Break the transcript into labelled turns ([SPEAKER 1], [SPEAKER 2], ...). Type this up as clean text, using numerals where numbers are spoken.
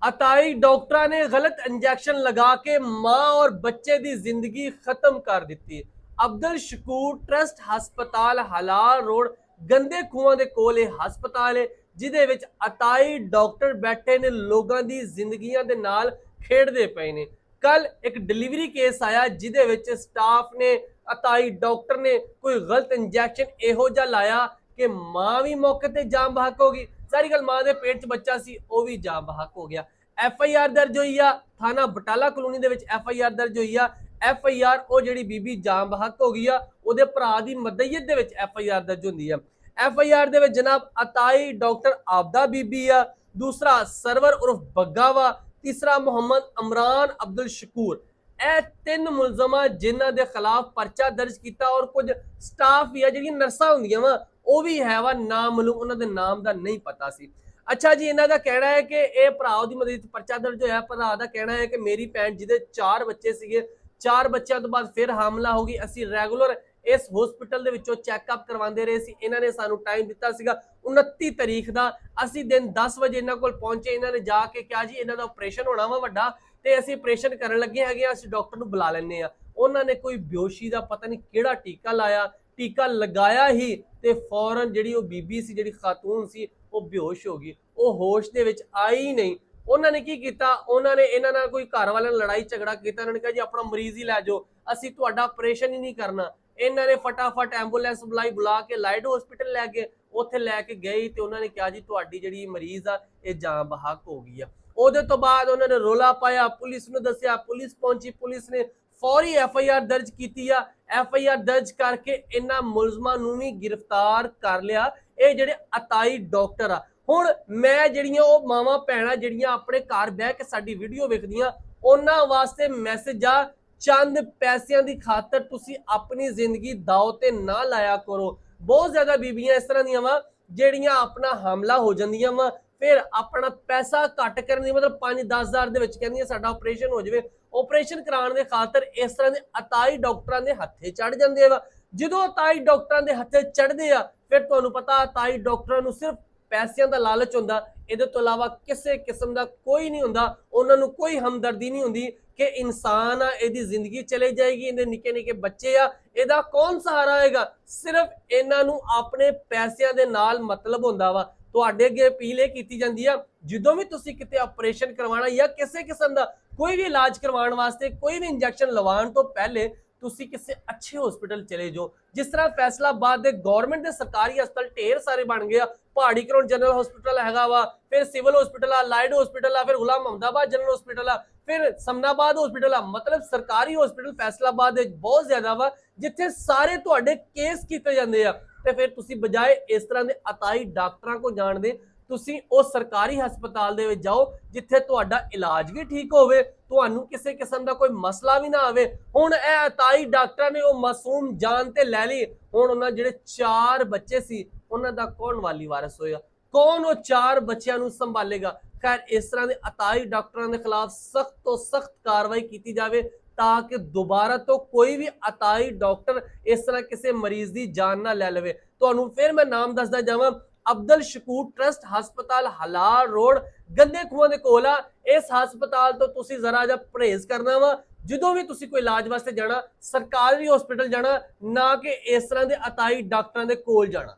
[SPEAKER 1] अताई doctor ने गलत injection लगा के मां और बच्चे की जिंदगी खत्म कर दी। अब्दुल शकूर ट्रस्ट हस्पताल हलाल रोड गंदे खूह के कोल हस्पताल है जिदे विच अताई डॉक्टर बैठे ने लोगों की जिंदगियां दे नाल खेडदे पे ने। कल एक डिलीवरी केस आया जिदे विच स्टाफ ने अताई डॉक्टर ने कोई गलत इंजैक्शन इहो जिहा लाया कि मां भी मौके ते जान बहक हो गई। सारी गल मां दे पेट च बच्चा सी वो भी जान बहक हो गया। FIR दर्ज हुई आ थाना बटाला कलोनी दे विच FIR दर्ज हुई आ। FIR ਉਹ ਜਿਹੜੀ ਬੀਬੀ ਜਾਨ ਬਹਕ ਹੋ ਗਈ ਆ ਉਹਦੇ ਭਰਾ ਦੀ ਮਦਈਅਤ ਦੇ ਵਿੱਚ FIR ਦਰਜ ਹੁੰਦੀ ਆ। FIR ਦੇ ਵਿੱਚ ਜਨਾਬ ਅਤਾਈ ਡਾਕਟਰ ਆਬਦਾ ਬੀਬੀ ਆ, ਦੂਸਰਾ ਸਰਵਰ ਉਰਫ ਬੱਗਾ ਵਾ, ਤੀਸਰਾ ਮੁਹੰਮਦ ਇਮਰਾਨ ਅਬਦੁਲ शकूर। ਇਹ ਤਿੰਨ ਮੁਲਜ਼ਮਾਂ ਜਿਨ੍ਹਾਂ ਦੇ ਖਿਲਾਫ ਪਰਚਾ ਦਰਜ ਕੀਤਾ ਔਰ ਕੁਝ ਸਟਾਫ ਵੀ ਆ ਜਿਹੜੀਆਂ ਨਰਸਾਂ ਹੁੰਦੀਆਂ ਵਾ ਉਹ ਵੀ ਹੈ ਵਾ ਨਾਮਾਲੂਮ, ਉਹਨਾਂ ਦੇ ਨਾਮ ਦਾ ਨਹੀਂ ਪਤਾ ਸੀ। अच्छा जी, इन्हों का कहना है कि यह भरा की मदद परचा दर्ज होया। भरा का कहना है कि मेरी भैन जिदे 4 बच्चे सीगे, 4 बच्चों तो बाद फिर हामला हो गई। असी रेगुलर इस हॉस्पिटल के चैकअप करवाते रहे सी। इन्होंने सानू टाइम दिता सीगा 29 तारीख का। असी दिन 10 बजे इन्हों को पहुंचे। इन्होंने जाके कहा जी इन्हों का ऑपरेशन होना वा वड्डा ते असी ऑपरेशन करन लगे हैं, असी डॉक्टर नूं बुला लैने आ। उन्होंने कोई बेहोशी का पता नहीं किहड़ा टीका लाया, टीका लगाया ही ते फौरन जिहड़ी ओह बीबी सी, जिहड़ी खातून सी, वो बेहोश हो गई। वो होश दे विच आई ही नहीं। उन्होंने की किया, उन्होंने इन्हां नाल कोई घर वाले लड़ाई झगड़ा किया। उन्होंने कहा जी अपना मरीज ही लै जाओ, असीं तुहाडा ऑपरेशन ही नहीं करना। इन्होंने फटाफट एंबूलेंस बुलाई, बुला के लाइड हॉस्पिटल लै गए। उत्थे लैके गए तो उन्होंने कहा जी तुहाडी जिहड़ी मरीज आ ये जान बहक हो गई है। उहदे तो बाद उन्होंने रोला पाया, पुलिस नूं दस्सिया, पुलिस पहुंची, पुलिस ने फौरी FIR दर्ज की। FIR दर्ज करके इन्हां मुलजमां नूं भी गिरफ्तार कर लिया। ये जिहड़े अताई डॉक्टर आ, हुण मैं जिहड़ियां ओह मावां भैणां जिहड़ियां अपने घर बह के साडी वीडियो वेखदियां उन्हां वास्ते मैसेज आ, चंद पैसिਆਂ ਦੀ खातर तुसीं अपनी जिंदगी दाव ते ना लाया करो। बहुत ज्यादा बीबियां इस तरह दियां वा जिहड़ियां अपना हमला हो जांदियां वा, फिर अपना पैसा घट करन दी मतलब 5-10 हज़ार दे विच कहंदियां साडा ऑपरेशन हो जावे। ऑपरेशन कराउण दे खातर इस तरह दे अताई डॉक्टरां दे हत्थे चढ़ जांदे वा। ਜਦੋਂ अताई डॉक्टरां दे हत्थे चढ़दे आ फिर तुहानूं पता अताई डॉक्टरां नूं सिर्फ पैसों का लालच होंदा, इहदे तो इलावा किसी किस्म का कोई नहीं होंदा। उन्हां नूं कोई हमदर्दी नहीं होंदी कि इंसान आ इहदी जिंदगी चले जाएगी, इहदे निक्के निक्के बच्चे आ, इहदा कौन सहारा होएगा। सिर्फ इन्हां नूं अपने पैसों दे नाल मतलब होंदा वा। तुहाडे अगे अपील इह कीती जांदी आ जदों भी तुसीं किते ऑपरेशन करवाना या किसी किस्म का कोई भी इलाज करवाउण वास्ते कोई भी इंजैक्शन लवाउण तो पहले तुसी किसी अच्छे हॉस्पिटल चले जाओ। जिस तरह फैसलाबाद के गौरमेंट के सरकारी हस्पताल ढेर सारे बन गए। पहाड़ी करोड़ जनरल हॉस्पिटल हैगा वा, फिर सिविल हॉस्पिटल आ, लाइड हॉस्पिटल आ, फिर गुलाम मोहम्मदाबाद जनरल हॉस्पिटल आ, फिर समनाबाद हॉस्पिटल आ। मतलब सरकारी हॉस्पिटल फैसलाबाद बहुत ज्यादा वा जिथे सारे तुहाडे केस किए जाते हैं। तो फिर तुसी बजाए इस तरह के अताई डॉक्टरों को जान दे तुसी उस सरकारी हस्पताल दे विच जाओ जिथे तुहाडा इलाज भी ठीक होवे, तुहानू किसी किस्म का कोई मसला भी ना आवे। हुण ए अताई डॉक्टर ने वो मासूम जान ते लै ली। हुण उन्हां जिहड़े 4 बच्चे सी उन्हां दा कौन वाली वारिस होएगा, कौन वो 4 बच्चियां नू संभालेगा। खैर इस तरह के अताई डॉक्टरों के खिलाफ सख्त तो सख्त कार्रवाई की जाए ताकि दोबारा तो कोई भी अताई डॉक्टर इस तरह किसी मरीज की जान ना लै लवे। तुहानू फिर मैं नाम दसदा जावां, अब्दुल शकूर ट्रस्ट हस्पताल हलाल रोड गंदे खूह के कोल आ। इस हस्पताल तो तुसी जरा जा परहेज करना वा जो भी तुसी कोई इलाज वास्ते जाना, सरकारी हॉस्पिटल जाना, ना कि इस तरह के अताई डॉक्टरों के कोल जाना।